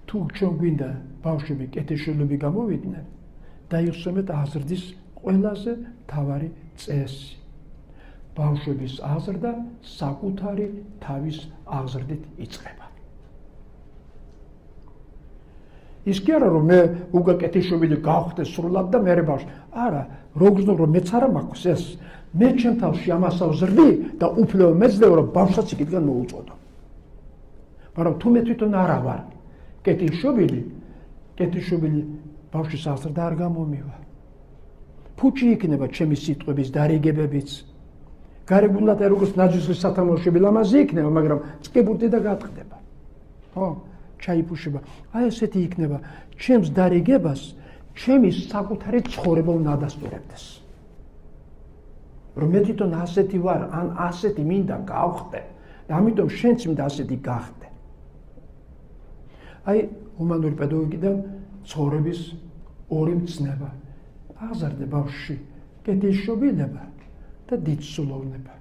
თუ ჩვენ გვინდა ბავშვები კეთილშობილები გამოვიდნენ, დაიხსენოთ აზრდის ყველაზე მთავარი წესი. ბავშვების აზრდა საკუთარი თავის აზრდით იწყება. ის კი არა რომ მე უკვე კეთილშობილი გავხდე სრულად და მე ბავშვი. არა, როგორც რომ მეც არა მაქვს ეს. მე ჩემ თავში ამას ავზრდი და უფლება მეძლევა რომ ბავშვსაც იქიდან მოუწოდო. მაგრამ თუ მე თვითონ არა ვარ კეთილშობილი ბავშვის აზრდა არ გამომივა. ფუჭი იქნება ჩემი სიტყვების დარიგებებიც. გარეგულად როგორც ნაჯისის სათამაშოები ლამაზი იქნება, მაგრამ წკებურდი და გატყდება. ხო, ჩაიფუშება. აი ესეთი იქნება ჩემს დარიგებას, ჩემი საკუთარი ცხოვრება უნდა ადასტურებდეს. რომ მე თვითონ ასეთი ვარ, ან ასეთი მინდა გავხდე, და ამიტომ შენც მინდა ასეთი გახდე. აი, ჰუმანური პედაგოგიკიდან ცხოვრების ორი მცნება. აზრდე ბავშვში კეთილშობილება და დიდსულოვნება.